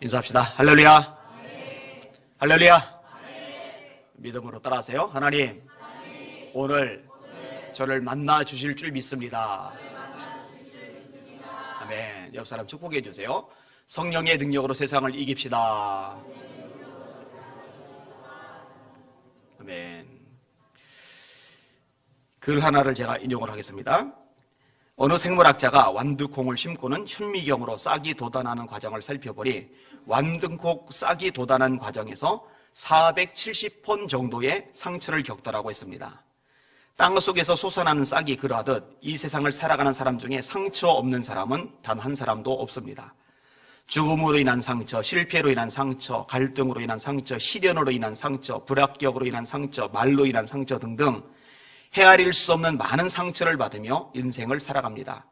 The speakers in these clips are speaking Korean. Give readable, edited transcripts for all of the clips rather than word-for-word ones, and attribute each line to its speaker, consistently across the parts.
Speaker 1: 인사합시다. 할렐루야. 할렐루야. 믿음으로 따라하세요. 하나님, 오늘 저를 만나 주실 줄 믿습니다. 아멘. 옆 사람 축복해 주세요. 성령의 능력으로 세상을 이깁시다. 아멘. 글 하나를 제가 인용을 하겠습니다. 어느 생물학자가 완두콩을 심고는 현미경으로 싹이 돋아나는 과정을 살펴보니 완두콩 싹이 돋아난 과정에서 470번 정도의 상처를 겪더라고 했습니다. 땅 속에서 솟아나는 싹이 그러하듯 이 세상을 살아가는 사람 중에 상처 없는 사람은 단 한 사람도 없습니다. 죽음으로 인한 상처, 실패로 인한 상처, 갈등으로 인한 상처, 시련으로 인한 상처, 불합격으로 인한 상처, 말로 인한 상처 등등 헤아릴 수 없는 많은 상처를 받으며 인생을 살아갑니다.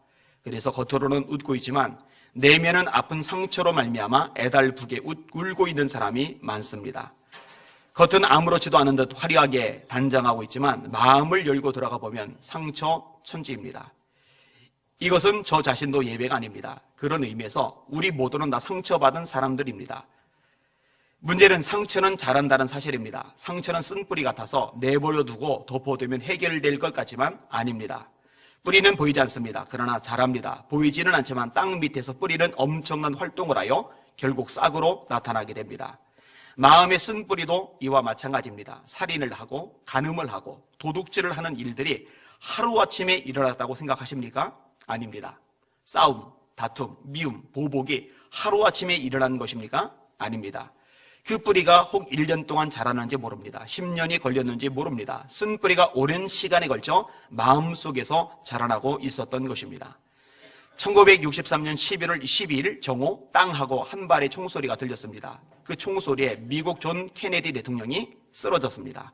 Speaker 1: 그래서 겉으로는 웃고 있지만 내면은 아픈 상처로 말미암아 애달프게 울고 있는 사람이 많습니다. 겉은 아무렇지도 않은 듯 화려하게 단장하고 있지만 마음을 열고 들어가 보면 상처 천지입니다. 이것은 저 자신도 예배가 아닙니다. 그런 의미에서 우리 모두는 다 상처받은 사람들입니다. 문제는 상처는 자란다는 사실입니다. 상처는 쓴뿌리 같아서 내버려 두고 덮어두면 해결될 것 같지만 아닙니다. 뿌리는 보이지 않습니다. 그러나 자랍니다. 보이지는 않지만 땅 밑에서 뿌리는 엄청난 활동을 하여 결국 싹으로 나타나게 됩니다. 마음의 쓴뿌리도 이와 마찬가지입니다. 살인을 하고 간음을 하고 도둑질을 하는 일들이 하루아침에 일어났다고 생각하십니까? 아닙니다. 싸움, 다툼, 미움, 보복이 하루아침에 일어난 것입니까? 아닙니다. 그 뿌리가 혹 1년 동안 자라는지 모릅니다. 10년이 걸렸는지 모릅니다. 쓴 뿌리가 오랜 시간에 걸쳐 마음속에서 자라나고 있었던 것입니다. 1963년 11월 12일 정오 땅하고 한 발의 총소리가 들렸습니다. 그 총소리에 미국 존 케네디 대통령이 쓰러졌습니다.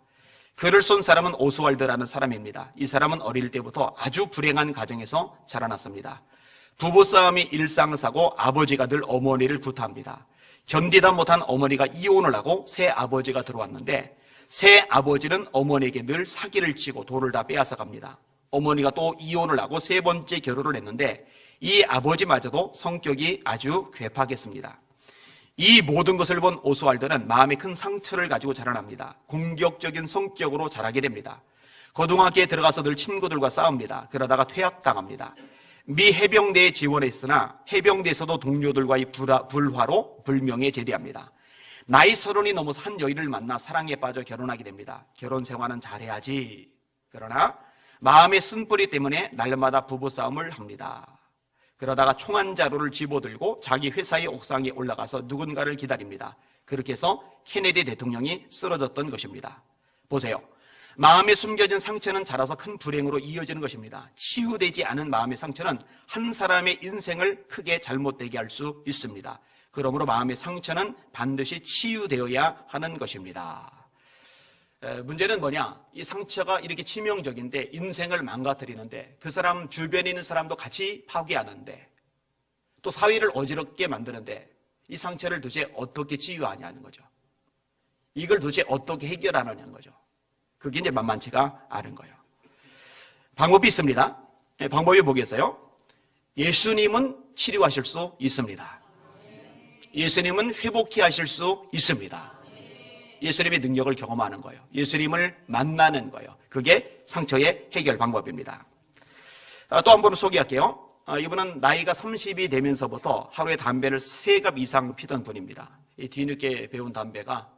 Speaker 1: 그를 쏜 사람은 오스왈드라는 사람입니다. 이 사람은 어릴 때부터 아주 불행한 가정에서 자라났습니다. 부부싸움이 일상사고 아버지가 늘 어머니를 구타합니다. 견디다 못한 어머니가 이혼을 하고 새 아버지가 들어왔는데 새 아버지는 어머니에게 늘 사기를 치고 돌을 다 빼앗아 갑니다. 어머니가 또 이혼을 하고 세 번째 결혼을 했는데 이 아버지마저도 성격이 아주 괴팍했습니다. 이 모든 것을 본 오스왈드는 마음에 큰 상처를 가지고 자라납니다. 공격적인 성격으로 자라게 됩니다. 고등학교에 들어가서 늘 친구들과 싸웁니다. 그러다가 퇴학당합니다. 미 해병대에 지원했으나 해병대에서도 동료들과의 불화로 불명예 제대합니다. 나이 30이 넘어서 한 여인을 만나 사랑에 빠져 결혼하게 됩니다. 결혼 생활은 잘해야지. 그러나 마음의 쓴뿌리 때문에 날마다 부부싸움을 합니다. 그러다가 총 한 자루를 집어들고 자기 회사의 옥상에 올라가서 누군가를 기다립니다. 그렇게 해서 케네디 대통령이 쓰러졌던 것입니다. 보세요. 마음에 숨겨진 상처는 자라서 큰 불행으로 이어지는 것입니다. 치유되지 않은 마음의 상처는 한 사람의 인생을 크게 잘못되게 할 수 있습니다. 그러므로 마음의 상처는 반드시 치유되어야 하는 것입니다. 문제는 뭐냐? 이 상처가 이렇게 치명적인데 인생을 망가뜨리는데 그 사람 주변에 있는 사람도 같이 파괴하는데 또 사회를 어지럽게 만드는데 이 상처를 도대체 어떻게 치유하냐는 거죠. 이걸 도대체 어떻게 해결하느냐는 거죠. 그게 이제 만만치가 않은 거예요. 방법이 있습니다. 방법이 뭐겠어요? 예수님은 치료하실 수 있습니다. 예수님은 회복케 하실 수 있습니다. 예수님의 능력을 경험하는 거예요. 예수님을 만나는 거예요. 그게 상처의 해결 방법입니다. 또 한 분을 소개할게요. 이분은 나이가 30이 되면서부터 하루에 담배를 3갑 이상 피던 분입니다. 이 뒤늦게 배운 담배가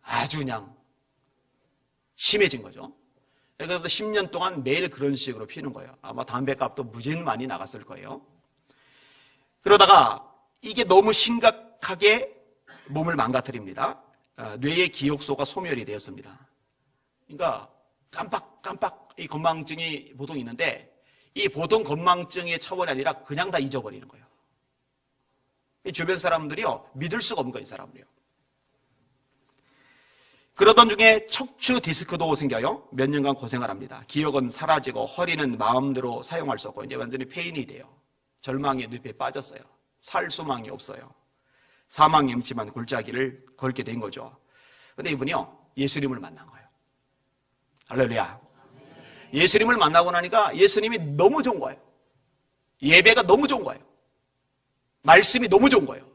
Speaker 1: 아주 그냥 심해진 거죠. 그래서 10년 동안 매일 그런 식으로 피는 거예요. 아마 담배값도 무지는 많이 나갔을 거예요. 그러다가 이게 너무 심각하게 몸을 망가뜨립니다. 뇌의 기억소가 소멸이 되었습니다. 그러니까 깜빡깜빡 이 건망증이 보통 있는데 이 보통 건망증의 차원이 아니라 그냥 다 잊어버리는 거예요. 이 주변 사람들이요 믿을 수가 없는 거예요. 이 사람들이요. 그러던 중에 척추 디스크도 생겨요. 몇 년간 고생을 합니다. 기억은 사라지고 허리는 마음대로 사용할 수 없고 이제 완전히 폐인이 돼요. 절망의 늪에 빠졌어요. 살 소망이 없어요. 사망이 음침한 골짜기를 걸게 된 거죠. 그런데 이분이요 예수님을 만난 거예요. 할렐루야. 예수님을 만나고 나니까 예수님이 너무 좋은 거예요. 예배가 너무 좋은 거예요. 말씀이 너무 좋은 거예요.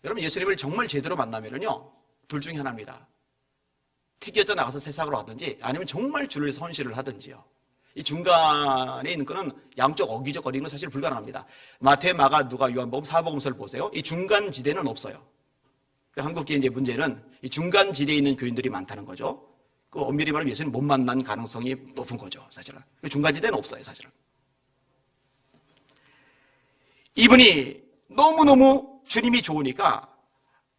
Speaker 1: 여러분 예수님을 정말 제대로 만나면은요, 둘 중에 하나입니다. 튀겨져 나가서 세상으로 가든지 아니면 정말 주를 선실을 하든지요. 이 중간에 있는 거는 양쪽 어기적거리는 건 사실 불가능합니다. 마태, 마가, 누가, 요한복음, 사복음서를 보세요. 이 중간 지대는 없어요. 한국교회 이제 문제는 이 중간 지대에 있는 교인들이 많다는 거죠. 그 엄밀히 말하면 예수님 못 만난 가능성이 높은 거죠, 사실은. 중간 지대는 없어요, 사실은. 이분이 너무너무 주님이 좋으니까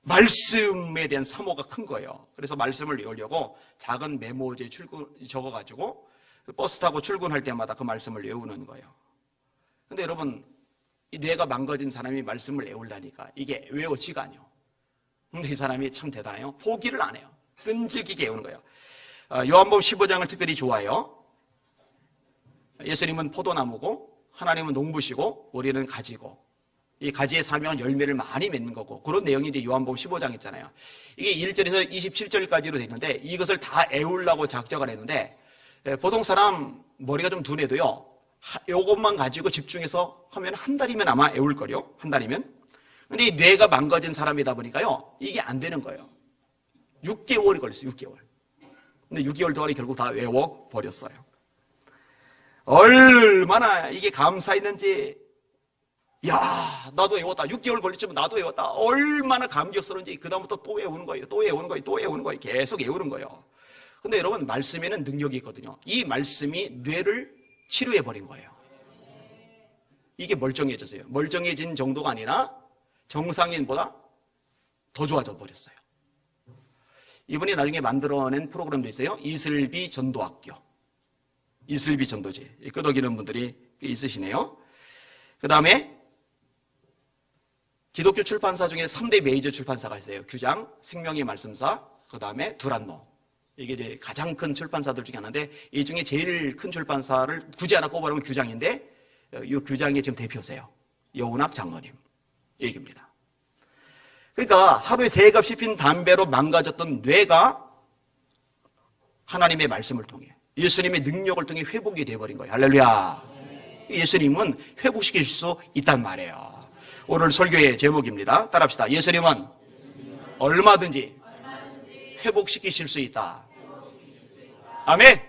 Speaker 1: 말씀에 대한 사모가 큰 거예요. 그래서 말씀을 외우려고 작은 메모지에 적어가지고 버스 타고 출근할 때마다 그 말씀을 외우는 거예요. 근데 여러분, 이 뇌가 망가진 사람이 말씀을 외우려니까 이게 외워지가 않아요. 근데 이 사람이 참 대단해요. 포기를 안 해요. 끈질기게 외우는 거예요. 요한복음 15장을 특별히 좋아해요. 예수님은 포도나무고 하나님은 농부시고 우리는 가지고, 이 가지의 사명은 열매를 많이 맺는 거고, 그런 내용이 이제 요한복음 15장 있잖아요. 이게 1절에서 27절까지로 돼 있는데 이것을 다 외우려고 작정을 했는데, 보통 사람 머리가 좀 둔해도요, 요것만 가지고 집중해서 하면 한 달이면 아마 외울 거요. 한 달이면. 근데 이 뇌가 망가진 사람이다 보니까요, 이게 안 되는 거예요. 6개월이 걸렸어요, 6개월. 근데 6개월 동안에 결국 다 외워버렸어요. 얼마나 이게 감사했는지, 야, 나도 외웠다. 6개월 걸렸지만 나도 외웠다. 얼마나 감격스러운지, 그다음부터 또 외우는 거예요. 또 외우는 거예요. 또 외우는 거예요. 계속 외우는 거예요. 근데 여러분, 말씀에는 능력이 있거든요. 이 말씀이 뇌를 치료해버린 거예요. 이게 멀쩡해졌어요. 멀쩡해진 정도가 아니라 정상인보다 더 좋아져 버렸어요. 이분이 나중에 만들어낸 프로그램도 있어요. 이슬비 전도학교. 이슬비 전도지. 끄덕이는 분들이 있으시네요. 그 다음에 기독교 출판사 중에 3대 메이저 출판사가 있어요. 규장, 생명의 말씀사, 그 다음에 두란노. 이게 이제 가장 큰 출판사들 중에 하나인데, 이 중에 제일 큰 출판사를 굳이 하나 꼽아보면 규장인데, 이 규장의 지금 대표세요. 여운학 장로님 얘기입니다. 그러니까 하루에 3갑 씹힌 담배로 망가졌던 뇌가 하나님의 말씀을 통해, 예수님의 능력을 통해 회복이 되어버린 거예요. 할렐루야. 예수님은 회복시킬 수 있단 말이에요. 오늘 설교의 제목입니다. 따라합시다. 예수님은 얼마든지 회복시키실 수 있다. 아멘.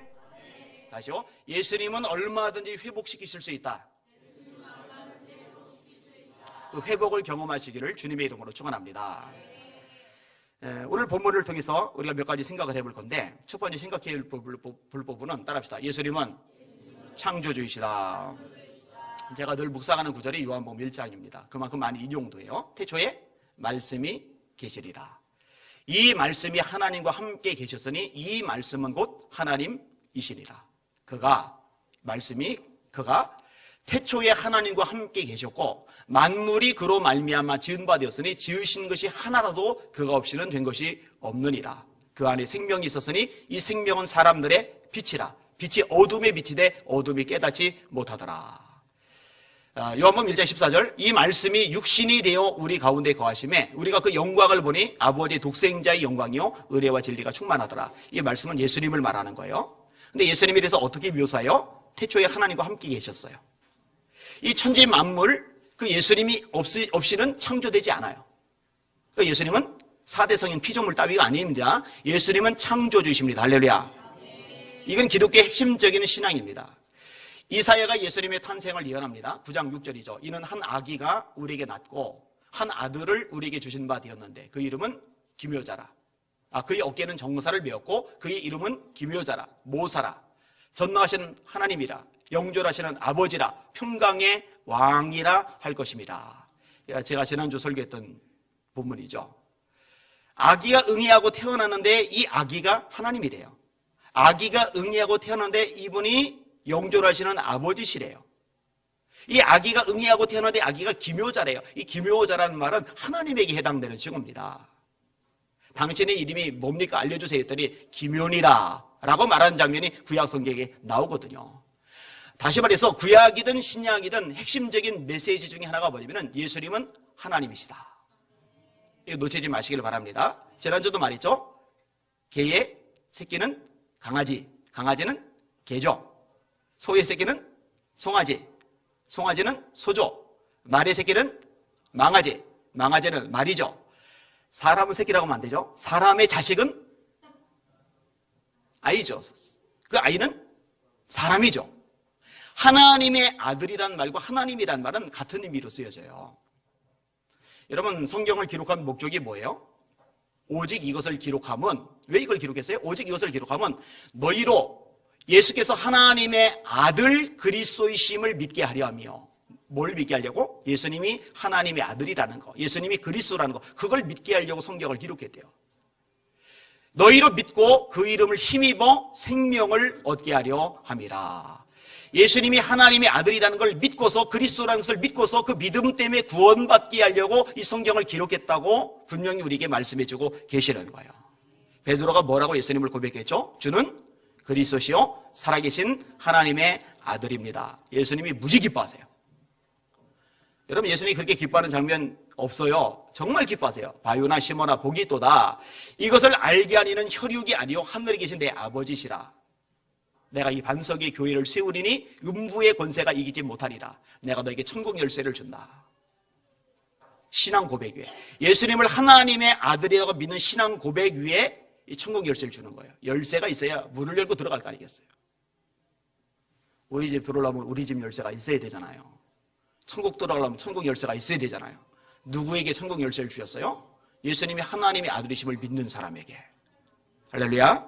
Speaker 1: 다시요. 예수님은 얼마든지 회복시키실 수 있다. 그 회복을 경험하시기를 주님의 이름으로 축원합니다. 오늘 본문을 통해서 우리가 몇 가지 생각을 해볼 건데, 첫 번째 생각해 볼 부분은 따라합시다. 예수님은 창조주이시다. 제가 늘 묵상하는 구절이 요한복음 1장입니다. 그만큼 많이 인용도 해요. 태초에 말씀이 계시리라. 이 말씀이 하나님과 함께 계셨으니 이 말씀은 곧 하나님이시니라. 그가 태초에 하나님과 함께 계셨고 만물이 그로 말미암아 지은 바 되었으니 지으신 것이 하나라도 그가 없이는 된 것이 없느니라. 그 안에 생명이 있었으니 이 생명은 사람들의 빛이라. 빛이 어둠에 비치되 어둠이 깨닫지 못하더라. 요한복음 1장 14절, 이 말씀이 육신이 되어 우리 가운데 거하심에 우리가 그 영광을 보니 아버지의 독생자의 영광이요 의뢰와 진리가 충만하더라. 이 말씀은 예수님을 말하는 거예요. 근데 예수님에 대해서 어떻게 묘사해요? 태초에 하나님과 함께 계셨어요. 이 천지 만물, 그 예수님이 없이는 창조되지 않아요. 그러니까 예수님은 4대 성인 피조물 따위가 아닙니다. 예수님은 창조주이십니다. 할렐루야. 이건 기독교의 핵심적인 신앙입니다. 이사야가 예수님의 탄생을 예언합니다. 9장 6절이죠. 이는 한 아기가 우리에게 낳고 한 아들을 우리에게 주신 바 되었는데 그 이름은 기묘자라. 그의 어깨는 정사를 메었고 그의 이름은 기묘자라. 모사라. 전능하신 하나님이라. 영존하시는 아버지라. 평강의 왕이라 할 것입니다. 제가 지난주 설교했던 본문이죠. 아기가 응애하고 태어났는데 이 아기가 하나님이래요. 아기가 응애하고 태어났는데 이분이 영존하시는 아버지시래요. 이 아기가 응애하고 태어났는데 아기가 기묘자래요. 이 기묘자라는 말은 하나님에게 해당되는 칭호입니다. 당신의 이름이 뭡니까? 알려주세요 했더니 기묘니라 라고 말하는 장면이 구약 성경에 나오거든요. 다시 말해서 구약이든 신약이든 핵심적인 메시지 중에 하나가 뭐냐면 예수님은 하나님이시다. 이거 놓치지 마시길 바랍니다. 지난주도 말했죠. 개의 새끼는 강아지, 강아지는 개죠. 소의 새끼는 송아지, 송아지는 소죠. 말의 새끼는 망아지, 망아지는 말이죠. 사람은 새끼라고 하면 안 되죠. 사람의 자식은 아이죠. 그 아이는 사람이죠. 하나님의 아들이란 말과 하나님이란 말은 같은 의미로 쓰여져요. 여러분, 성경을 기록한 목적이 뭐예요? 오직 이것을 기록하면, 왜 이걸 기록했어요? 오직 이것을 기록하면 너희로 예수께서 하나님의 아들 그리스도이심을 믿게 하려 하며, 뭘 믿게 하려고? 예수님이 하나님의 아들이라는 거, 예수님이 그리스도라는 거, 그걸 믿게 하려고 성경을 기록했대요. 너희로 믿고 그 이름을 힘입어 생명을 얻게 하려 함이라. 예수님이 하나님의 아들이라는 걸 믿고서, 그리스도라는 것을 믿고서 그 믿음 때문에 구원받게 하려고 이 성경을 기록했다고 분명히 우리에게 말씀해주고 계시는 거예요. 베드로가 뭐라고 예수님을 고백했죠? 주는 그리스도시요 살아계신 하나님의 아들입니다. 예수님이 무지 기뻐하세요. 여러분, 예수님이 그렇게 기뻐하는 장면 없어요. 정말 기뻐하세요. 바요나 시모나 복이 있도다. 이것을 알게 하니는 혈육이 아니요 하늘에 계신 내 아버지시라. 내가 이 반석의 교회를 세우리니 음부의 권세가 이기지 못하리라. 내가 너에게 천국 열쇠를 준다. 신앙 고백 위에, 예수님을 하나님의 아들이라고 믿는 신앙 고백 위에 이 천국 열쇠를 주는 거예요. 열쇠가 있어야 문을 열고 들어갈 거 아니겠어요? 우리 집 들어오려면 우리 집 열쇠가 있어야 되잖아요. 천국 들어가려면 천국 열쇠가 있어야 되잖아요. 누구에게 천국 열쇠를 주셨어요? 예수님이 하나님의 아들이심을 믿는 사람에게. 할렐루야.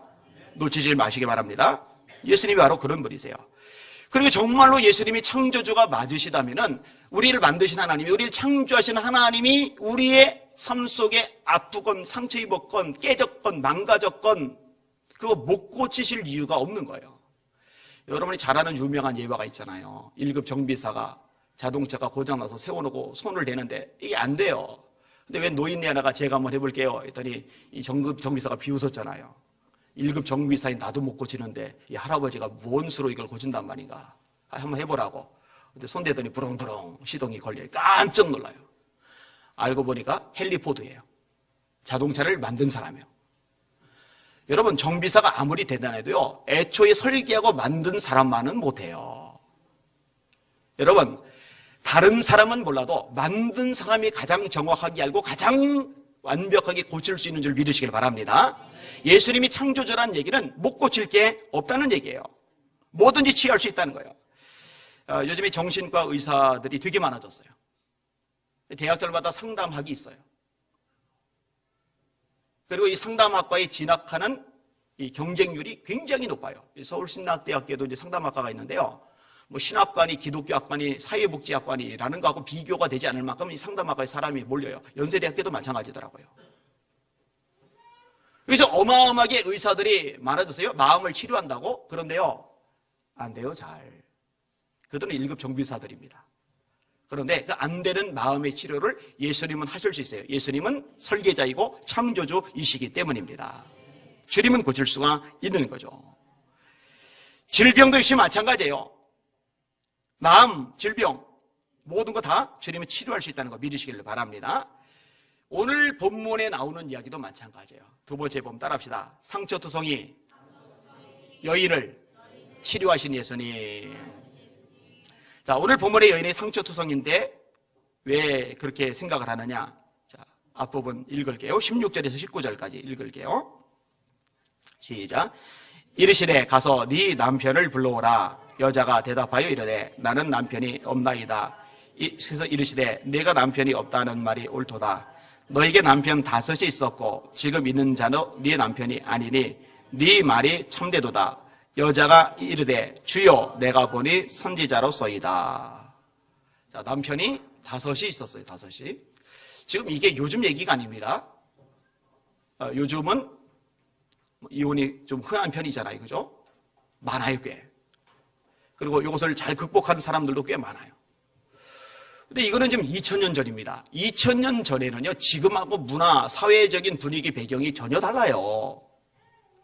Speaker 1: 놓치지 마시기 바랍니다. 예수님이 바로 그런 분이세요. 그리고 정말로 예수님이 창조주가 맞으시다면은, 우리를 만드신 하나님이, 우리를 창조하신 하나님이 우리의 삶 속에 아프건 상처 입었건 깨졌건 망가졌건 그거 못 고치실 이유가 없는 거예요. 여러분이 잘 아는 유명한 예화가 있잖아요. 1급 정비사가 자동차가 고장나서 세워놓고 손을 대는데 이게 안 돼요. 근데 왜 노인네 하나가 제가 한번 해볼게요 했더니 이 정비사가 비웃었잖아요. 1급 정비사인 나도 못 고치는데 이 할아버지가 뭔 수로 이걸 고친단 말인가. 한번 해보라고. 근데 손 대더니 부렁부렁 시동이 걸려요. 깜짝 놀라요. 알고 보니까 헨리 포드예요. 자동차를 만든 사람이에요. 여러분, 정비사가 아무리 대단해도요, 애초에 설계하고 만든 사람만은 못해요. 여러분, 다른 사람은 몰라도 만든 사람이 가장 정확하게 알고 가장 완벽하게 고칠 수 있는 줄 믿으시길 바랍니다. 예수님이 창조주라는 얘기는 못 고칠 게 없다는 얘기예요. 뭐든지 취할 수 있다는 거예요. 요즘에 정신과 의사들이 되게 많아졌어요. 대학들마다 상담학이 있어요. 그리고 이 상담학과에 진학하는 이 경쟁률이 굉장히 높아요. 서울신학대학교에도 이제 상담학과가 있는데요. 뭐 신학관이, 기독교학관이, 사회복지학관이라는 거하고 비교가 되지 않을 만큼 이 상담학과에 사람이 몰려요. 연세대학교도 마찬가지더라고요. 그래서 어마어마하게 의사들이 많아졌어요. 마음을 치료한다고. 그런데요, 안 돼요, 잘. 그들은 1급 정비사들입니다. 그런데 그 안 되는 마음의 치료를 예수님은 하실 수 있어요. 예수님은 설계자이고 창조주이시기 때문입니다. 주님은 고칠 수가 있는 거죠. 질병도 역시 마찬가지예요. 마음, 질병, 모든 거 다 주님은 치료할 수 있다는 거 믿으시길 바랍니다. 오늘 본문에 나오는 이야기도 마찬가지예요. 두 번째 본 따라합시다. 상처투성이 여인을 치료하신 예수님. 자, 오늘 본문의 여인이 상처투성인데 왜 그렇게 생각을 하느냐? 자, 앞부분 읽을게요. 16절에서 19절까지 읽을게요. 시작. 이르시되 가서 네 남편을 불러오라. 여자가 대답하여 이르되 나는 남편이 없나이다. 그래서 이르시되 내가 남편이 없다는 말이 옳도다. 너에게 남편 5이 있었고 지금 있는 자는 네 남편이 아니니 네 말이 참되도다. 여자가 이르되 주여 내가 보니 선지자로소이다. 자, 남편이 5이 있었어요. 5이. 지금 이게 요즘 얘기가 아닙니다. 요즘은 이혼이 좀 흔한 편이잖아요. 그죠? 많아요, 꽤. 그리고 이것을 잘 극복하는 사람들도 꽤 많아요. 근데 이거는 지금 2000년 전입니다. 2000년 전에는요, 지금하고 문화, 사회적인 분위기, 배경이 전혀 달라요.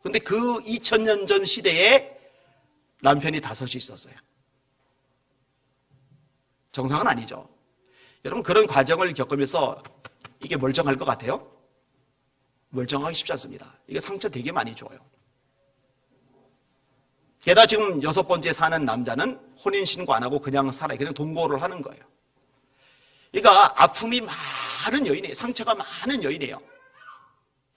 Speaker 1: 근데 그 2000년 전 시대에 남편이 5이 있었어요. 정상은 아니죠. 여러분, 그런 과정을 겪으면서 이게 멀쩡할 것 같아요? 멀쩡하기 쉽지 않습니다. 이게 상처 되게 많이 줘요. 게다가 지금 6번째 사는 남자는 혼인신고 안 하고 그냥 살아요. 그냥 동거를 하는 거예요. 그러니까 아픔이 많은 여인이에요. 상처가 많은 여인이에요.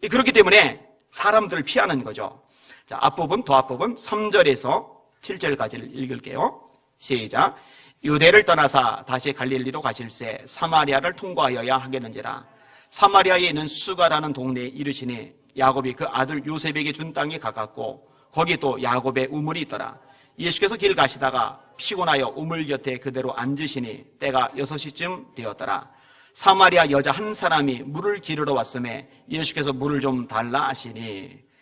Speaker 1: 그렇기 때문에 사람들을 피하는 거죠. 자, 앞부분, 더 앞부분 3절에서 7절까지를 읽을게요. 시작. 유대를 떠나사 다시 갈릴리로 가실새 사마리아를 통과하여야 하겠는지라. 사마리아에 있는 수가라는 동네에 이르시니 야곱이 그 아들 요셉에게 준 땅이 가깝고 거기 또 야곱의 우물이 있더라. 예수께서 길 가시다가 피곤하여 우물 곁에 그대로 앉으시니 때가 6시쯤 되었더라. 사마리아 여자 한 사람이 물을 기르러 왔음에 예수께서 물을 좀 달라 하시니.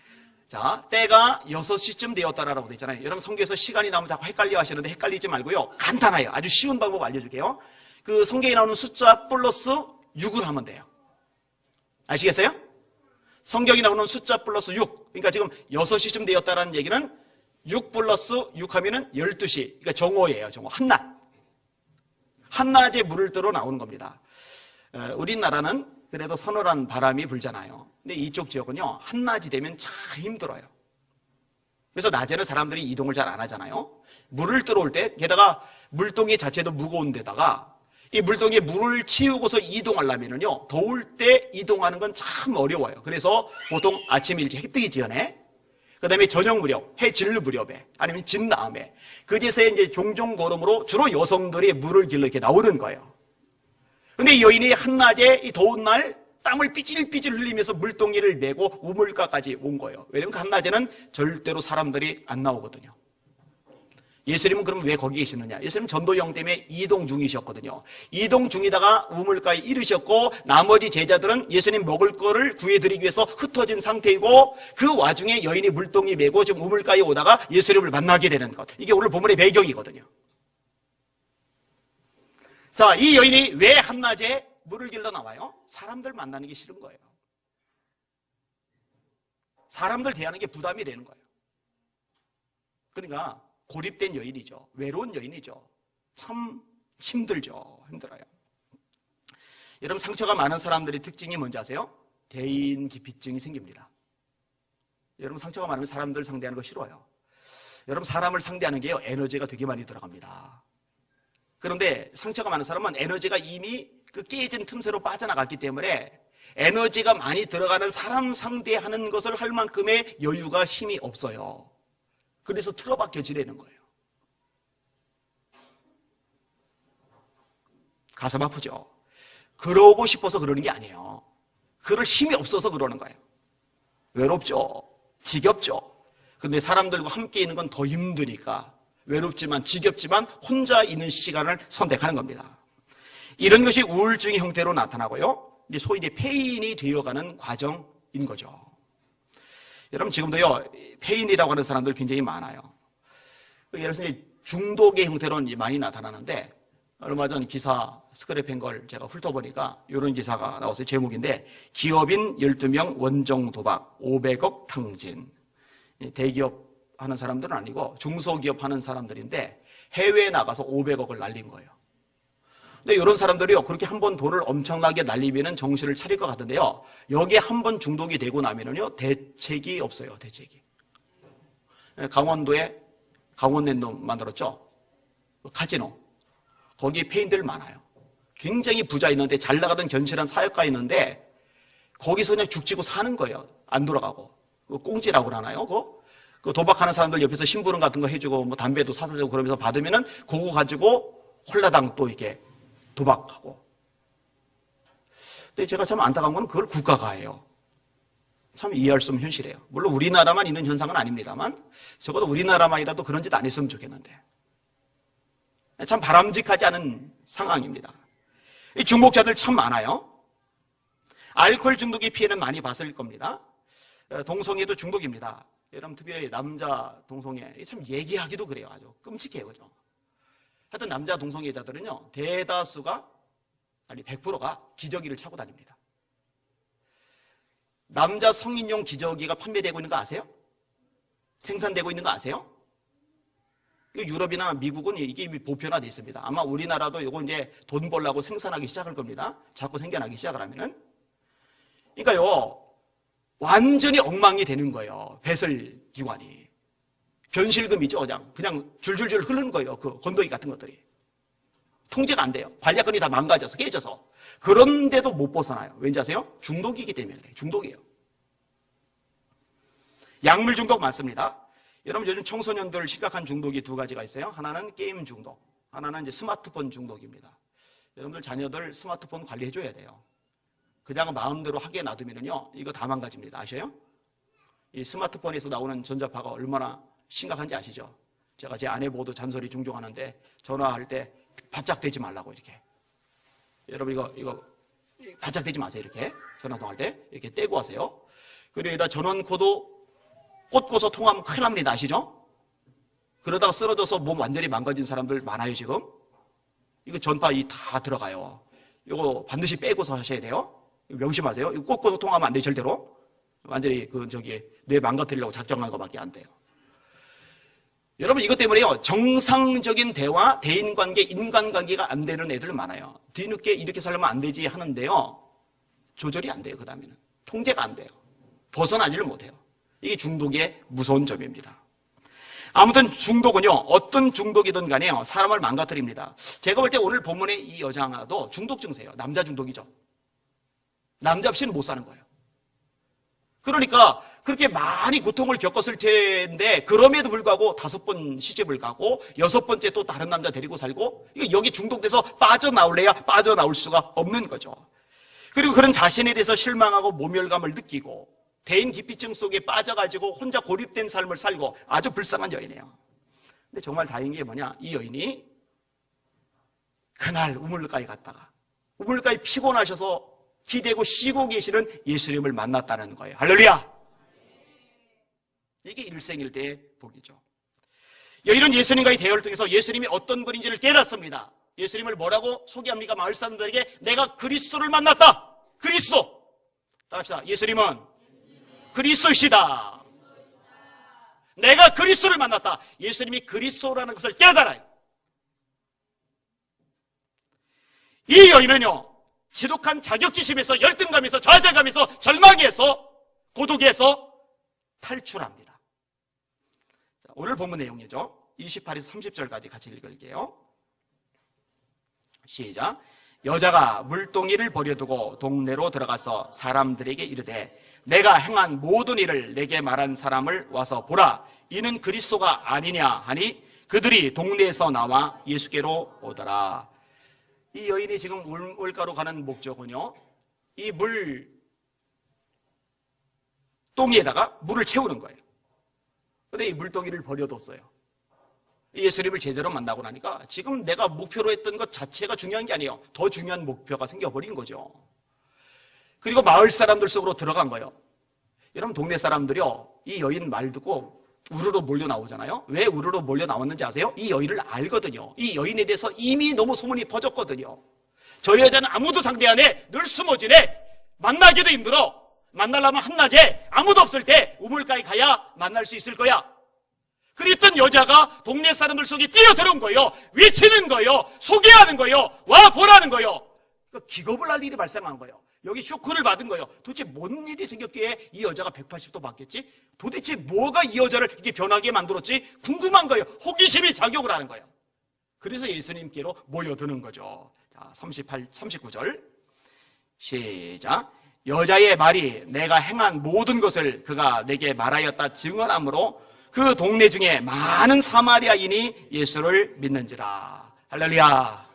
Speaker 1: 자, 때가 6시쯤 되었다라고 되어 있잖아요. 여러분 성경에서 시간이 나오면 자꾸 헷갈려 하시는데 헷갈리지 말고요. 간단해요. 아주 쉬운 방법 알려줄게요. 그 성경에 나오는 숫자 플러스 6을 하면 돼요. 아시겠어요? 성경이 나오는 숫자 플러스 6. 그러니까 지금 6시쯤 되었다라는 얘기는 6 플러스 6 하면은 12시. 그러니까 정오예요. 정오. 한낮. 한낮에 물을 뜨러 나오는 겁니다. 우리나라는 그래도 서늘한 바람이 불잖아요. 근데 이쪽 지역은요, 한낮이 되면 참 힘들어요. 그래서 낮에는 사람들이 이동을 잘 안 하잖아요. 물을 들어올 때, 게다가 물동이 자체도 무거운 데다가 이 물동에 물을 치우고서 이동하려면요, 더울 때 이동하는 건 참 어려워요. 그래서 보통 아침 일찍 해 뜨기 전에, 그 다음에 저녁 무렵, 해 질 무렵에, 아니면 진 다음에, 그제서야 이제 종종 걸음으로 주로 여성들이 물을 길러 이렇게 나오는 거예요. 근데 이 여인이 한낮에 이 더운 날 땀을 삐질삐질 흘리면서 물동이를 메고 우물가까지 온 거예요. 왜냐면 그 한낮에는 절대로 사람들이 안 나오거든요. 예수님은 그럼 왜 거기 계시느냐? 예수님은 전도여행 때문에 이동 중이셨거든요. 이동 중이다가 우물가에 이르셨고 나머지 제자들은 예수님 먹을 거를 구해드리기 위해서 흩어진 상태이고 그 와중에 여인이 물동이 메고 지금 우물가에 오다가 예수님을 만나게 되는 것. 이게 오늘 본문의 배경이거든요. 자, 이 여인이 왜 한낮에 물을 길러 나와요? 사람들 만나는 게 싫은 거예요. 사람들 대하는 게 부담이 되는 거예요. 그러니까 고립된 여인이죠. 외로운 여인이죠. 참 힘들죠. 힘들어요. 여러분 상처가 많은 사람들의 특징이 뭔지 아세요? 대인기피증이 생깁니다. 여러분 상처가 많으면 사람들 상대하는 거 싫어요. 여러분 사람을 상대하는 게요, 에너지가 되게 많이 들어갑니다. 그런데 상처가 많은 사람은 에너지가 이미 그 깨진 틈새로 빠져나갔기 때문에 에너지가 많이 들어가는 사람 상대하는 것을 할 만큼의 여유가 힘이 없어요. 그래서 틀어박혀 지내는 거예요. 가슴 아프죠? 그러고 싶어서 그러는 게 아니에요. 그럴 힘이 없어서 그러는 거예요. 외롭죠? 지겹죠? 근데 사람들과 함께 있는 건 더 힘드니까 외롭지만 지겹지만 혼자 있는 시간을 선택하는 겁니다. 이런 것이 우울증의 형태로 나타나고요. 이제 소위 이제 폐인이 되어가는 과정인 거죠. 여러분 지금도요, 폐인이라고 하는 사람들 굉장히 많아요. 예를 들어서 중독의 형태로 많이 나타나는데 얼마 전 기사 스크랩한 걸 제가 훑어보니까 이런 기사가 나왔어요. 제목인데 기업인 12명 원정 도박 500억 탕진. 대기업 하는 사람들은 아니고 중소기업 하는 사람들인데 해외에 나가서 500억을 날린 거예요. 근데 이런 사람들이요, 그렇게 한번 돈을 엄청나게 날리면 정신을 차릴 것 같은데요, 여기에 한번 중독이 되고 나면은요, 대책이 없어요, 대책이. 강원도에 강원랜드 만들었죠? 카지노. 거기에 폐인들 많아요. 굉장히 부자 있는데, 잘 나가던 견실한 사역가 있는데, 거기서 그냥 죽지고 사는 거예요. 안 돌아가고. 꽁지라고 하나요? 그 도박하는 사람들 옆에서 심부름 같은 거 해주고, 뭐 담배도 사다 주고 그러면서 받으면은, 그거 가지고 홀라당 또 이렇게 도박하고. 근데 제가 참 안타까운 건 그걸 국가가 해요. 참 이해할 수 없는 현실이에요. 물론 우리나라만 있는 현상은 아닙니다만, 적어도 우리나라만이라도 그런 짓 안 했으면 좋겠는데. 참 바람직하지 않은 상황입니다. 이 중독자들 참 많아요. 알코올 중독의 피해는 많이 봤을 겁니다. 동성애도 중독입니다. 여러분 특별히 남자 동성애 참 얘기하기도 그래요. 아주 끔찍해요. 그죠? 하여튼 남자 동성애자들은요, 대다수가, 아니 100%가 기저귀를 차고 다닙니다. 남자 성인용 기저귀가 판매되고 있는 거 아세요? 생산되고 있는 거 아세요? 유럽이나 미국은 이게 이미 보편화되어 있습니다. 아마 우리나라도 이거 이제 돈 벌려고 생산하기 시작할 겁니다. 자꾸 생겨나기 시작을 하면은. 그러니까요, 완전히 엉망이 되는 거예요. 배설 기관이. 변실금이죠. 그냥 줄줄줄 흐르는 거예요. 그 건더기 같은 것들이. 통제가 안 돼요. 관리권이 다 망가져서 깨져서. 그런데도 못 벗어나요. 왠지 아세요? 중독이기 때문에 그래요. 중독이에요. 약물 중독 많습니다. 여러분 요즘 청소년들 심각한 중독이 두 가지가 있어요. 하나는 게임 중독, 하나는 이제 스마트폰 중독입니다. 여러분들 자녀들 스마트폰 관리해줘야 돼요. 그냥 마음대로 하게 놔두면요 이거 다 망가집니다. 아셔요? 이 스마트폰에서 나오는 전자파가 얼마나 심각한지 아시죠? 제가 제 아내 보고도 잔소리 종종 하는데 전화할 때 바짝 대지 말라고 이렇게. 여러분 이거 바짝 대지 마세요. 이렇게 전화 통화할 때 이렇게 떼고 하세요. 그리고 여기다 전원코도 꽂고서 통화하면 큰일 납니다. 아시죠? 그러다가 쓰러져서 몸 완전히 망가진 사람들 많아요 지금. 이거 전파 다 들어가요. 이거 반드시 빼고서 하셔야 돼요. 명심하세요. 이거 꽂고서 통화하면 안 돼요 절대로. 완전히 뇌 망가뜨리려고 작정한 것밖에 안 돼요. 여러분 이것 때문에요 정상적인 대화, 대인관계, 인간관계가 안 되는 애들 많아요. 뒤늦게 이렇게 살면 안 되지 하는데요 조절이 안 돼요. 그 다음에는 통제가 안 돼요. 벗어나지를 못해요. 이게 중독의 무서운 점입니다. 아무튼 중독은요 어떤 중독이든 간에요 사람을 망가뜨립니다. 제가 볼 때 오늘 본문의 이 여자 하나도 중독 증세예요. 남자 중독이죠. 남자 없이는 못 사는 거예요. 그러니까 그렇게 많이 고통을 겪었을 텐데 그럼에도 불구하고 5번 시집을 가고 6번째 또 다른 남자 데리고 살고 여기 중독돼서 빠져나올래야 빠져나올 수가 없는 거죠. 그리고 그런 자신에 대해서 실망하고 모멸감을 느끼고 대인 기피증 속에 빠져가지고 혼자 고립된 삶을 살고 아주 불쌍한 여인이에요. 근데 정말 다행인 게 뭐냐, 이 여인이 그날 우물가에 갔다가 우물가에 피곤하셔서 기대고 쉬고 계시는 예수님을 만났다는 거예요. 할렐루야! 이게 일생일대의 복이죠. 여인은 예수님과의 대화를 통해서 예수님이 어떤 분인지를 깨닫습니다. 예수님을 뭐라고 소개합니까? 마을 사람들에게 내가 그리스도를 만났다. 그리스도. 따라합시다. 예수님은 그리스도이시다. 내가 그리스도를 만났다. 예수님이 그리스도라는 것을 깨달아요. 이 여인은요 지독한 자격지심에서 열등감에서 좌절감에서 절망에서 고독에서 탈출합니다. 자, 오늘 본문 내용이죠. 28에서 30절까지 같이 읽을게요. 시작. 여자가 물동이를 버려두고 동네로 들어가서 사람들에게 이르되 내가 행한 모든 일을 내게 말한 사람을 와서 보라. 이는 그리스도가 아니냐 하니 그들이 동네에서 나와 예수께로 오더라. 이 여인이 지금 우물가로 가는 목적은요 이 물동이에다가 물을 채우는 거예요. 그런데 이 물동이를 버려뒀어요. 예수님을 제대로 만나고 나니까 지금 내가 목표로 했던 것 자체가 중요한 게 아니에요. 더 중요한 목표가 생겨버린 거죠. 그리고 마을 사람들 속으로 들어간 거예요. 여러분 동네 사람들이요 이 여인 말 듣고 우르르 몰려 나오잖아요. 왜 우르르 몰려 나왔는지 아세요? 이 여인을 알거든요. 이 여인에 대해서 이미 너무 소문이 퍼졌거든요. 저 여자는 아무도 상대 안 해. 늘 숨어지네. 만나기도 힘들어. 만나려면 한낮에 아무도 없을 때 우물가에 가야 만날 수 있을 거야. 그랬던 여자가 동네 사람들 속에 뛰어들어온 거예요. 외치는 거예요. 소개하는 거예요. 와 보라는 거예요. 그러니까 기겁을 할 일이 발생한 거예요. 여기 쇼크를 받은 거예요. 도대체 뭔 일이 생겼기에 이 여자가 180도 바뀌었지? 도대체 뭐가 이 여자를 이렇게 변하게 만들었지? 궁금한 거예요. 호기심이 작용을 하는 거예요. 그래서 예수님께로 모여드는 거죠. 자, 39절 시작. 여자의 말이 내가 행한 모든 것을 그가 내게 말하였다 증언하므로 그 동네 중에 많은 사마리아인이 예수를 믿는지라. 할렐루야.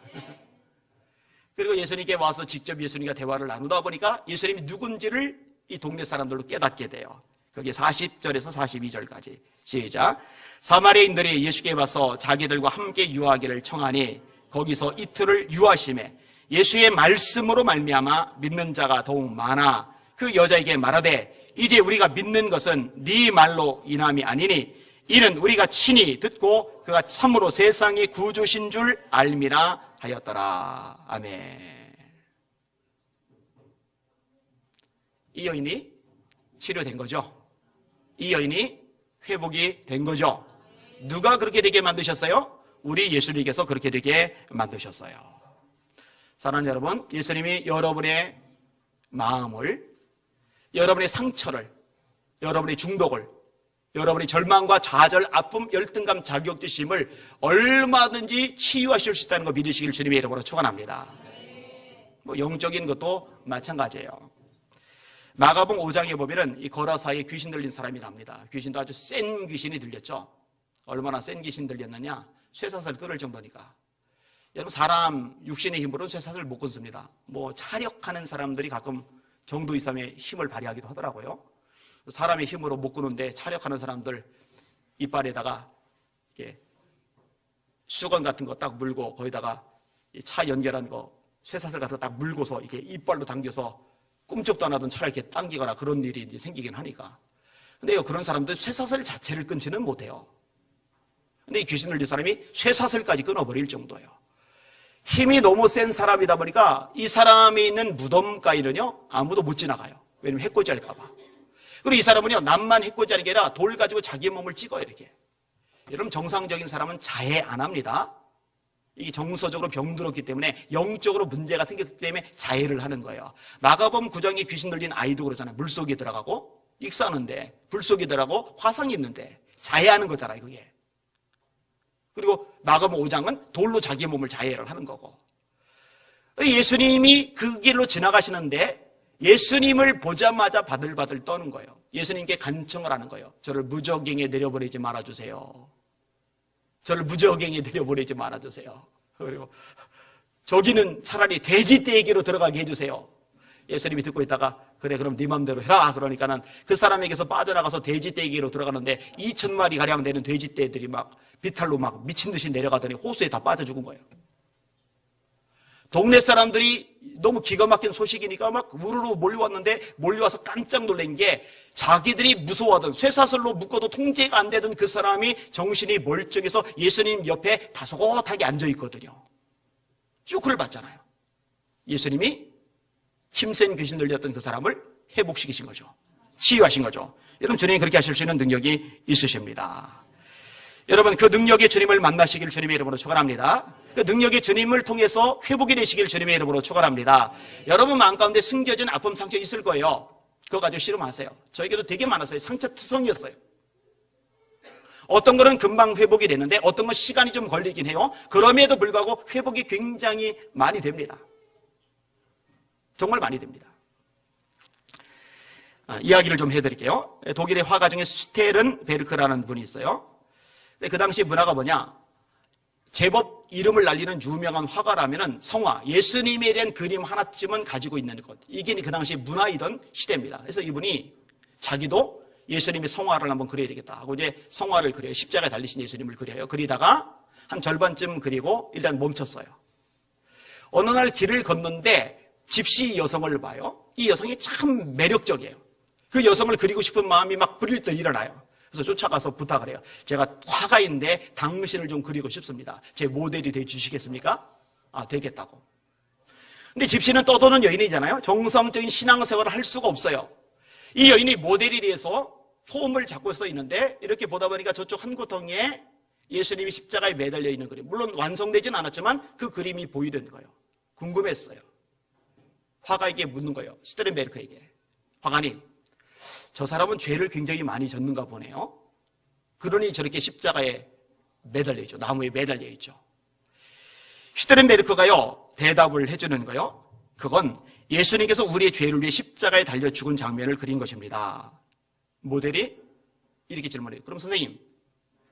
Speaker 1: 그리고 예수님께 와서 직접 예수님과 대화를 나누다 보니까 예수님이 누군지를 이 동네 사람들로 깨닫게 돼요. 거기 40절에서 42절까지 시작. 사마리아인들이 예수께 와서 자기들과 함께 유하기를 청하니 거기서 이틀을 유하심에 예수의 말씀으로 말미암아 믿는 자가 더욱 많아 그 여자에게 말하되 이제 우리가 믿는 것은 네 말로 인함이 아니니 이는 우리가 친히 듣고 그가 참으로 세상의 구주신 줄 알미라 하였더라. 아멘. 이 여인이 치료된 거죠. 이 여인이 회복이 된 거죠. 누가 그렇게 되게 만드셨어요? 우리 예수님께서 그렇게 되게 만드셨어요. 사랑하는 여러분, 예수님이 여러분의 마음을, 여러분의 상처를, 여러분의 중독을, 여러분의 절망과 좌절, 아픔, 열등감, 자격지심을 얼마든지 치유하실 수 있다는 거 믿으시길 주님의 이름으로 축원합니다. 영적인 것도 마찬가지예요. 마가복음 5장에 보면은 이 거라사이에 귀신 들린 사람이 납니다. 귀신도 아주 센 귀신이 들렸죠. 얼마나 센 귀신 들렸느냐? 쇠사슬 끊을 정도니까. 여러분, 사람 육신의 힘으로는 쇠사슬을 못 끊습니다. 뭐 차력하는 사람들이 가끔 정도 이상의 힘을 발휘하기도 하더라고요. 사람의 힘으로 못 끊는데 차력하는 사람들 이빨에다가 이렇게 수건 같은 거 딱 물고 거기다가 차 연결한 거 쇠사슬 같은 거 딱 물고서 이렇게 이빨로 당겨서 꿈쩍도 안 하던 차를 이렇게 당기거나 그런 일이 이제 생기긴 하니까. 근데 그런 사람들 쇠사슬 자체를 끊지는 못해요. 근데 이 귀신 들린 사람이 쇠사슬까지 끊어버릴 정도예요. 힘이 너무 센 사람이다 보니까 이 사람이 있는 무덤가에는요 아무도 못 지나가요. 왜냐면 해코지 할까봐. 그리고 이 사람은요 남만 해코지 하는 게 아니라 돌 가지고 자기 몸을 찍어요. 이렇게. 여러분, 정상적인 사람은 자해 안 합니다. 이게 정서적으로 병들었기 때문에 영적으로 문제가 생겼기 때문에 자해를 하는 거예요. 마가복음 9장에 귀신 들린 아이도 그러잖아요. 물속에 들어가고 익사하는데 불속에 들어가고 화상 입는데 자해하는 거잖아요. 그게. 그리고 마가복음 5장은 돌로 자기 몸을 자해를 하는 거고. 예수님이 그 길로 지나가시는데 예수님을 보자마자 바들바들 떠는 거예요. 예수님께 간청을 하는 거예요. 저를 무저갱에 내려보내지 말아주세요. 저를 무저갱에 내려보내지 말아주세요. 그리고 저기는 차라리 돼지떼기로 들어가게 해주세요. 예수님이 듣고 있다가 그래 그럼 네 맘대로 해라. 그러니까는 그 사람에게서 빠져나가서 돼지떼기로 들어가는데 2,000마리 가량 되는 돼지떼들이 막 비탈로 막 미친 듯이 내려가더니 호수에 다 빠져 죽은 거예요. 동네 사람들이 너무 기가 막힌 소식이니까 막 우르르 몰려왔는데 몰려와서 깜짝 놀란 게 자기들이 무서워하던 쇠사슬로 묶어도 통제가 안 되던 그 사람이 정신이 멀쩡해서 예수님 옆에 다소곳하게 앉아 있거든요. 쇼크를 받잖아요. 예수님이 힘센 귀신 들렸던 그 사람을 회복시키신 거죠. 치유하신 거죠. 여러분, 주님이 그렇게 하실 수 있는 능력이 있으십니다. 여러분, 그 능력의 주님을 만나시길 주님의 이름으로 축원합니다. 그 능력의 주님을 통해서 회복이 되시길 주님의 이름으로 축원합니다. 여러분 마음 가운데 숨겨진 아픔, 상처 있을 거예요. 그거 가지고 씨름하세요. 저에게도 되게 많았어요. 상처투성이었어요. 어떤 거는 금방 회복이 되는데 어떤 건 시간이 좀 걸리긴 해요. 그럼에도 불구하고 회복이 굉장히 많이 됩니다. 정말 많이 됩니다. 이야기를 좀 해드릴게요. 독일의 화가 중에 스테른베르크라는 분이 있어요. 그 당시 문화가 뭐냐? 제법 이름을 날리는 유명한 화가라면은 성화, 예수님에 대한 그림 하나쯤은 가지고 있는 것. 이게 그 당시 문화이던 시대입니다. 그래서 이분이 자기도 예수님의 성화를 한번 그려야 되겠다 하고 이제 성화를 그려요. 십자가에 달리신 예수님을 그려요. 그리다가 한 절반쯤 그리고 일단 멈췄어요. 어느 날 길을 걷는데 집시 여성을 봐요. 이 여성이 참 매력적이에요. 그 여성을 그리고 싶은 마음이 막 부릴듯 일어나요. 그래서 쫓아가서 부탁을 해요. 제가 화가인데 당신을 좀 그리고 싶습니다. 제 모델이 돼 주시겠습니까? 되겠다고. 근데 집시는 떠도는 여인이잖아요. 정상적인 신앙생활을 할 수가 없어요. 이 여인이 모델이 돼서 폼을 잡고 서 있는데 이렇게 보다 보니까 저쪽 한 구덩이에 예수님이 십자가에 매달려 있는 그림. 물론 완성되진 않았지만 그 그림이 보이는 거예요. 궁금했어요. 화가에게 묻는 거예요. 스테른베르크에게. 화가님, 저 사람은 죄를 굉장히 많이 졌는가 보네요. 그러니 저렇게 십자가에 매달려 있죠. 나무에 매달려 있죠. 슈테른베르크가요, 대답을 해주는 거예요. 그건 예수님께서 우리의 죄를 위해 십자가에 달려 죽은 장면을 그린 것입니다. 모델이 이렇게 질문해요. 그럼 선생님,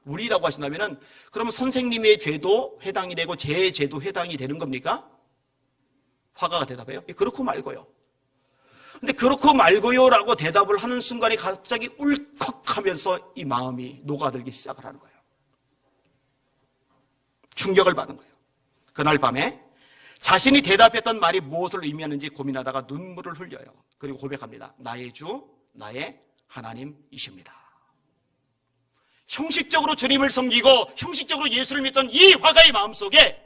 Speaker 1: 우리라고 하신다면은 그러면 선생님의 죄도 해당이 되고 제 죄도 해당이 되는 겁니까? 화가가 대답해요. 그렇고 말고요. 근데 그렇고 말고요라고 대답을 하는 순간에 갑자기 울컥하면서 이 마음이 녹아들기 시작을 하는 거예요. 충격을 받은 거예요. 그날 밤에 자신이 대답했던 말이 무엇을 의미하는지 고민하다가 눈물을 흘려요. 그리고 고백합니다. 나의 주, 나의 하나님이십니다. 형식적으로 주님을 섬기고 형식적으로 예수를 믿던 이 화가의 마음속에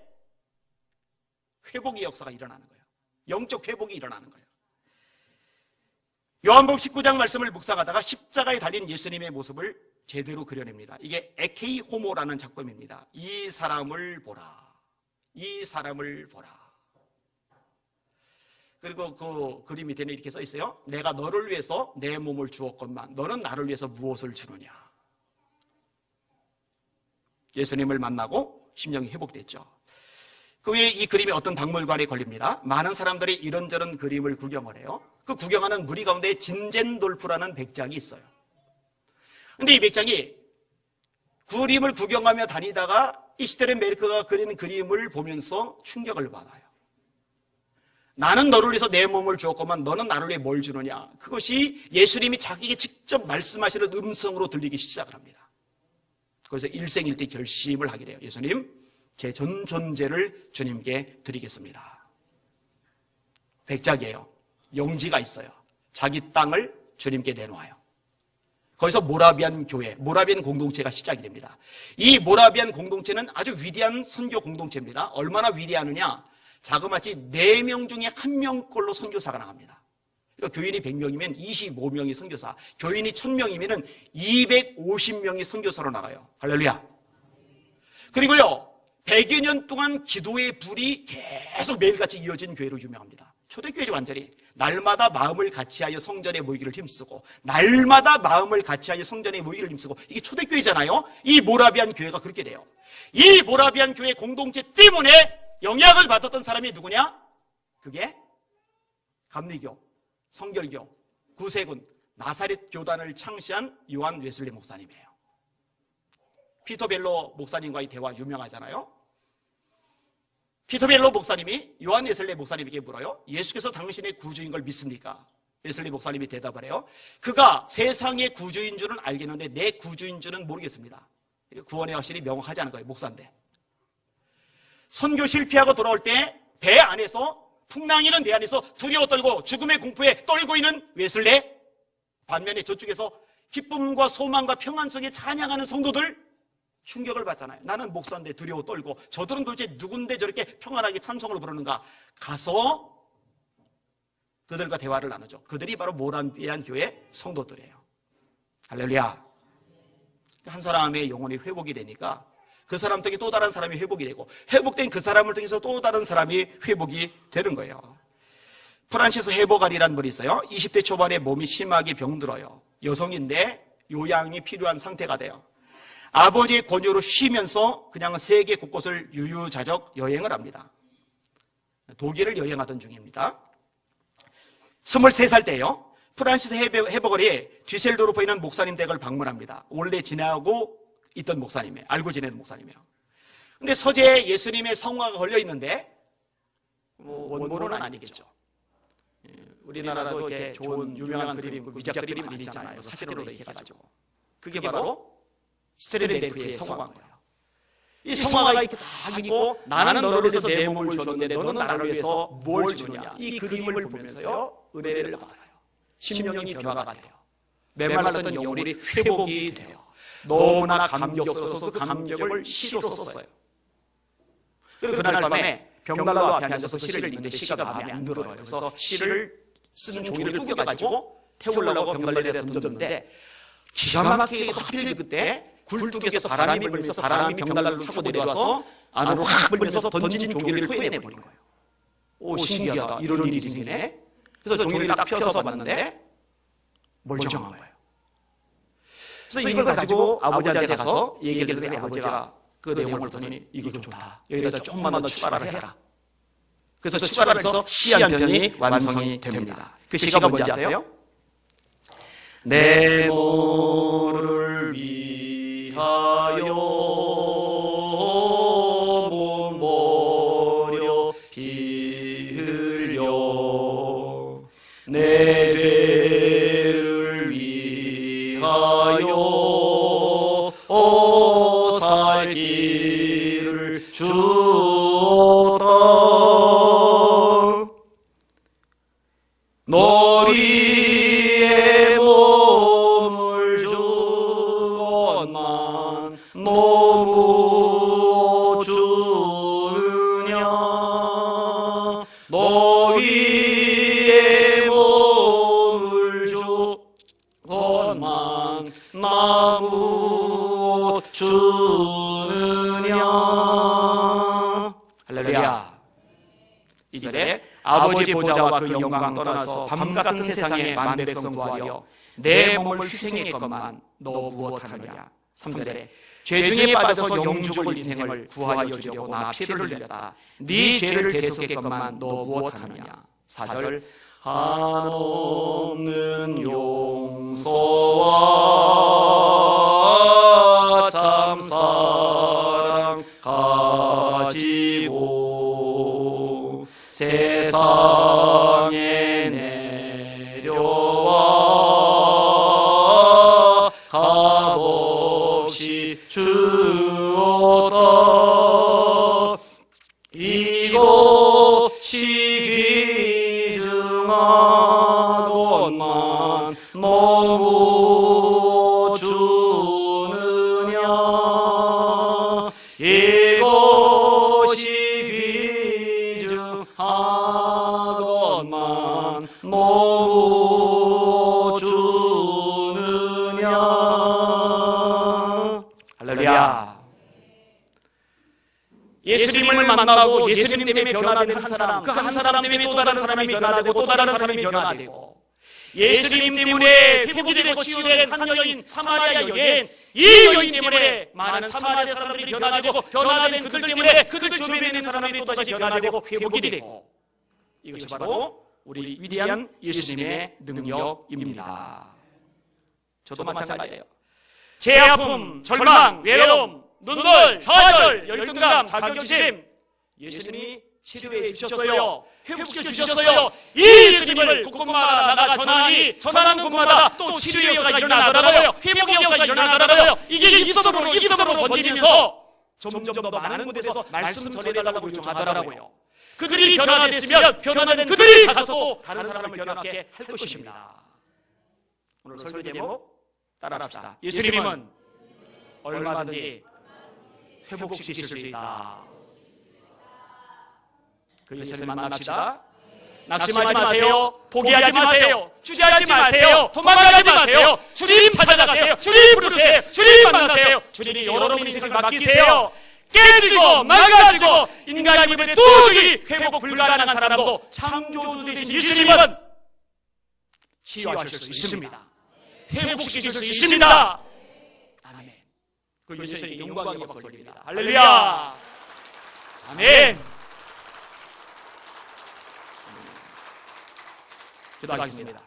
Speaker 1: 회복의 역사가 일어나는 거예요. 영적 회복이 일어나는 거예요. 요한복음 19장 말씀을 묵상하다가 십자가에 달린 예수님의 모습을 제대로 그려냅니다. 이게 에케이 호모라는 작품입니다. 이 사람을 보라. 이 사람을 보라. 그리고 그 그림 밑에는 이렇게 써 있어요. 내가 너를 위해서 내 몸을 주었건만 너는 나를 위해서 무엇을 주느냐. 예수님을 만나고 심령이 회복됐죠. 그 외에 이 그림이 어떤 박물관에 걸립니다. 많은 사람들이 이런저런 그림을 구경을 해요. 그 구경하는 무리 가운데 진젠돌프라는 백작이 있어요. 근데 이 백작이 그림을 구경하며 다니다가 이시테르 메르크가 그리는 그림을 보면서 충격을 받아요. 나는 너를 위해서 내 몸을 주었건만 너는 나를 위해 뭘 주느냐. 그것이 예수님이 자기에게 직접 말씀하시는 음성으로 들리기 시작을 합니다. 그래서 일생일대 결심을 하게 돼요. 예수님, 제 전 존재를 주님께 드리겠습니다. 백작이에요. 용지가 있어요. 자기 땅을 주님께 내놓아요. 거기서 모라비안 교회, 모라비안 공동체가 시작이 됩니다. 이 모라비안 공동체는 아주 위대한 선교 공동체입니다. 얼마나 위대하느냐? 자그마치 4명 중에 1명꼴로 선교사가 나갑니다. 그러니까 교인이 100명이면 25명이 선교사, 교인이 1000명이면 250명이 선교사로 나가요. 할렐루야. 그리고요, 100여 년 동안 기도의 불이 계속 매일같이 이어진 교회로 유명합니다. 초대교회죠. 완전히 날마다 마음을 같이하여 성전에 모이기를 힘쓰고, 날마다 마음을 같이하여 성전에 모이기를 힘쓰고, 이게 초대교회잖아요. 이 모라비안 교회가 그렇게 돼요. 이 모라비안 교회 공동체 때문에 영향을 받았던 사람이 누구냐? 그게 감리교, 성결교, 구세군, 나사렛 교단을 창시한 요한 웨슬리 목사님이에요. 피터 벨로 목사님과의 대화 유명하잖아요. 피터 벨로 목사님이 요한 웨슬리 목사님에게 물어요. 예수께서 당신의 구주인 걸 믿습니까? 웨슬리 목사님이 대답을 해요. 그가 세상의 구주인 줄은 알겠는데 내 구주인 줄은 모르겠습니다. 구원의 확실히 명확하지 않은 거예요. 목사인데. 선교 실패하고 돌아올 때 배 안에서, 풍랑이는 배 안에서 두려워 떨고 죽음의 공포에 떨고 있는 웨슬리, 반면에 저쪽에서 기쁨과 소망과 평안 속에 찬양하는 성도들 충격을 받잖아요. 나는 목사인데 두려워 떨고 저들은 도대체 누군데 저렇게 평안하게 찬송을 부르는가. 가서 그들과 대화를 나누죠. 그들이 바로 모라비안 교회 성도들이에요. 할렐루야. 한 사람의 영혼이 회복이 되니까 그 사람 통해 또 다른 사람이 회복이 되고, 회복된 그 사람을 통해서 또 다른 사람이 회복이 되는 거예요. 프란시스 헤버갈이라는 분이 있어요. 20대 초반에 몸이 심하게 병들어요. 여성인데 요양이 필요한 상태가 돼요. 아버지의 권유로 쉬면서 그냥 세계 곳곳을 유유자적 여행을 합니다. 독일을 여행하던 중입니다. 23살 때요. 프란시스 헤버갈이 뒤셀도르프에 있는 목사님 댁을 방문합니다. 원래 지나고 있던 목사님이에요. 알고 지내는 목사님이에요. 근데 서재에 예수님의 성화가 걸려 있는데 원본은 아니겠죠. 우리나라도 이렇게 좋은 유명한 그림, 위작 그림 많이 있잖아요. 사진으로 이렇게 해가지고. 그게 바로 스테르네크의 성화인 거예요. 이 성화가 이렇게 딱 있고, 나는 너를 위해서 내 몸을 줬는데 너는 나를 위해서 뭘 주느냐. 이 그림을 보면서요, 은혜를 받아요. 심령이 변화가 돼요. 메말랐던 영혼이 회복이 돼요. 너무나 감격스러워서 그 감격을 시로 썼어요. 그리고 그날 밤에 벽난로 앞에 앉아서 시를 읽는데 시가 마음에 안 들어요. 그래서 시를 쓴 종이를 구겨가지고 태우려고 벽난로에 던졌는데, 기가 막히게 하필 그때 굴뚝에서 바람이 불면서 바람이 벽난로를 타고 내려와서 안으로 확 불면서 던진 종이를 토해내버린 거예요. 오, 신기하다. 이런 일이 생기네. 그래서 종이를 딱 펴서 봤는데 멀쩡한 거예요. 그래서 이걸 가지고 아버지한테 가서 얘기를 했더니 아버지가 그 내용을 보더니 이거 좀 좋다. 여기다 조금만 더 추가를 해라. 그래서 추가를 해서 시 한 편이 완성이 됩니다. 그 시가 뭔지 아세요? 내 몸을 위하여 몸 버려 피 흘려 내 죄를 위하여 살기를 주었다. 너희의 몸을 주건만 너무 주느냐. 너희의 몸을 주건만 나무 주느냐. 할렐루야. 이 절에 아버지 보좌와 그 영광 떠나서 밤같은 세상에 만백성 구하여 내 몸을 희생했건만 너 무엇하느냐. 3절에
Speaker 2: 죄중에 빠져서 영죽을 인생을 구하여 주려고 나 피를 흘렸다. 네 죄를 대속했건만 너 무엇하느냐. 4절 한없는 용서와 참사랑 가지고 세상에 내려와 값없이 주었다. 이것이 귀중하건만 너무 주느냐. 이것이 귀중하건만 너무 주느냐. 할렐루야. 예수님을 만나고 예수님 때문에 변화된 한 사람, 그 한 사람 때문에 또 다른 사람이 변화되고 또 다른 사람이 변화되고, 예수님 때문에 회복이 되고 치유된 한 여인, 사마리아 여인, 이 여인 때문에 많은 사마리아 사람들이 변화되고, 변화된 그들 때문에 그들 주변에 있는 사람들이 또다시 변화되고 회복이 되고, 이것이 바로 우리 위대한 예수님의 능력입니다. 저도 마찬가지예요. 제 아픔, 절망, 외로움, 눈물, 좌절, 열등감, 자격지심, 예수님이 치료해 주셨어요. 회복시켜 주셨어요. 이 예수님을 곳곳마다 나가 전하니 전하는 곳마다 또 치료의 역사가 일어나더라고요. 회복의 역사가 일어나더라고요. 이게 입속으로 번지면서 점점 더 많은 곳에서 말씀 전해달라고 요청하더라고요. 그들이 변화됐으면 변화된 그들이 가서 또 다른 사람을 변화하게 할 것입니다. 오늘 설교 제목 따라합시다. 예수님은 얼마든지 회복시키실 수 있다. 그 예수님 만납시다. 낙심하지 마세요. 포기하지 마세요. 주저하지 마세요. 도망가지 마세요. 주님 찾아가세요. 주님 부르세요. 주님 만나세요. 주님이 여러분 인생을 맡기세요. 깨지고 망가지고 인간의 몸에 도저히 회복 불가능한 사람도 창조주 되신 예수님은 치유하실 수 있습니다. 회복시킬 수 있습니다. 아멘. 그 예수님의 영광의 박수 올립니다. 할렐루야. 아멘. 기도하겠습니다.